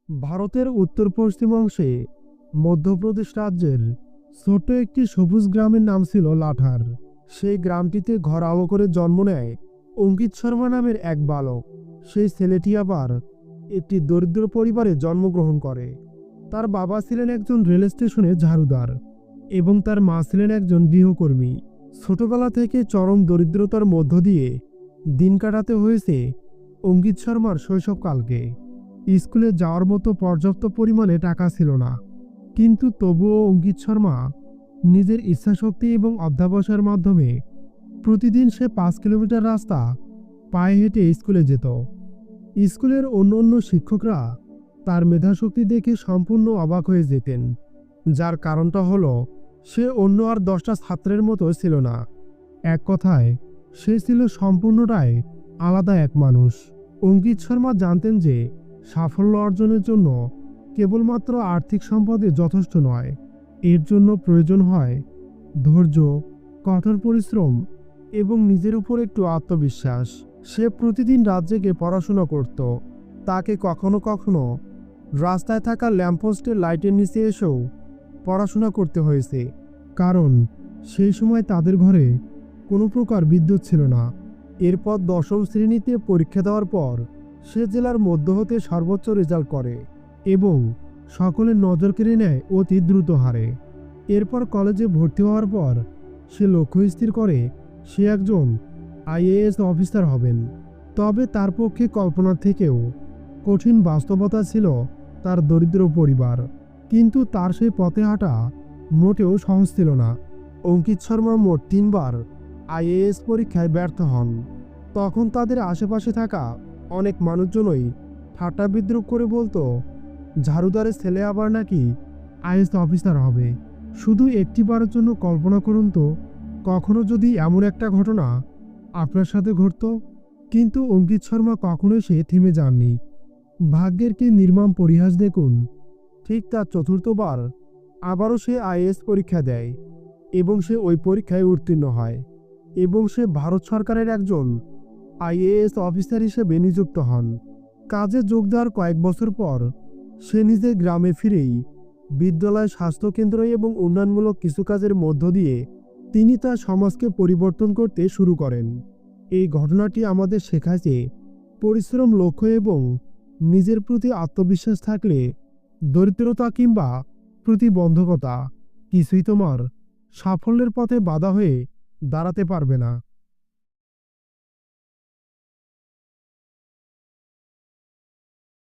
ভারতের উত্তর পশ্চিম অংশে মধ্যপ্রদেশ রাজ্যের ছোট্ট একটি সবুজ গ্রামের নাম ছিল লাঠার। সেই গ্রামটিতে ঘরোয়া করে জন্ম নেয় অঙ্কিত শর্মা নামের এক বালক। সেই ছেলেটি আবার একটি দরিদ্র পরিবারে জন্মগ্রহণ করে। তার বাবা ছিলেন একজন রেল স্টেশনে ঝাড়ুদার এবং তার মা ছিলেন একজন গৃহকর্মী। ছোটবেলা থেকে চরম দরিদ্রতার মধ্য দিয়ে দিন কাটাতে হয়েছে অঙ্কিত শর্মার শৈশবকালকে। স্কুলে যাওয়ার মতো পর্যাপ্ত পরিমাণে টাকা ছিল না, কিন্তু তবুও অঙ্কিত শর্মা নিজের ইচ্ছাশক্তি এবং অধ্যবসায়ের মাধ্যমে প্রতিদিন সে 5 কিলোমিটার রাস্তা পায়ে হেঁটে স্কুলে যেত। স্কুলের অন্য অন্য শিক্ষকরা তার মেধাশক্তি দেখে সম্পূর্ণ অবাক হয়ে যেতেন, যার কারণটা হলো সে অন্য আর 10টা ছাত্রের মতো ছিল না। এক কথায় সে ছিল সম্পূর্ণটাই আলাদা এক মানুষ। অঙ্কিত শর্মা জানতেন যে সাফল্য অর্জনের জন্য কেবলমাত্র আর্থিক সম্পদে যথেষ্ট নয়, এর জন্য প্রয়োজন হয় ধৈর্য, কঠোর পরিশ্রম এবং নিজের উপর একটু আত্মবিশ্বাস। সে প্রতিদিন রাত জেগে পড়াশোনা করত। তাকে কখনো কখনো রাস্তায় থাকা ল্যাম্পপোস্টের লাইটের নিচে এসেও পড়াশোনা করতে হয়েছে, কারণ সেই সময় তাদের ঘরে কোনো প্রকার বিদ্যুৎ ছিল না। এরপর 10ম শ্রেণীতে পরীক্ষা দেওয়ার পর সে জেলার মধ্য হতে সর্বোচ্চ রেজাল্ট করে এবং সকলের নজর কেড়ে নেয় অতি দ্রুত হারে। এরপর কলেজে ভর্তি হওয়ার পর সে লক্ষ্য স্থির করে সে একজন আইএএস অফিসার হবেন। তবে তার পক্ষে কল্পনার থেকেও কঠিন বাস্তবতা ছিল তার দরিদ্র পরিবার। কিন্তু তার সেই পথে হাঁটা মোটেও সহজ ছিল না। অঙ্কিত শর্মা মোট 3বার আইএএস পরীক্ষায় ব্যর্থ হন। তখন তাদের আশেপাশে থাকা অনেক মানুষজনই ঠাট্টা বিদ্রুপ করে বলতো, ঝাড়ুদারের ছেলে আবার নাকি আইএএস অফিসার হবে। শুধু একটিবারের জন্য কল্পনা করুন তো, কখনো যদি এমন একটা ঘটনা আপনার সাথে ঘটতো। কিন্তু অঙ্কিত শর্মা কখনোই সে থেমে যাননি। ভাগ্যের কি নির্মম পরিহাস দেখুন। ঠিক তার 4র্থবার আবারও সে আইএএস পরীক্ষা দেয় এবং সে ওই পরীক্ষায় উত্তীর্ণ হয় এবং সে ভারত সরকারের একজন আইএএস অফিসার হিসেবে নিযুক্ত হন। কাজে যোগ দেওয়ার কয়েক বছর পর সে নিজের গ্রামে ফিরেই বিদ্যালয়, স্বাস্থ্যকেন্দ্র এবং উন্নয়নমূলক কিছু কাজের মধ্য দিয়ে তিনি তার সমাজকে পরিবর্তন করতে শুরু করেন। এই ঘটনাটি আমাদের শেখায় যে পরিশ্রম, লক্ষ্য এবং নিজের প্রতি আত্মবিশ্বাস থাকলে দরিদ্রতা কিংবা প্রতিবন্ধকতা কিছুই তোমার সাফল্যের পথে বাধা হয়ে দাঁড়াতে পারবে না।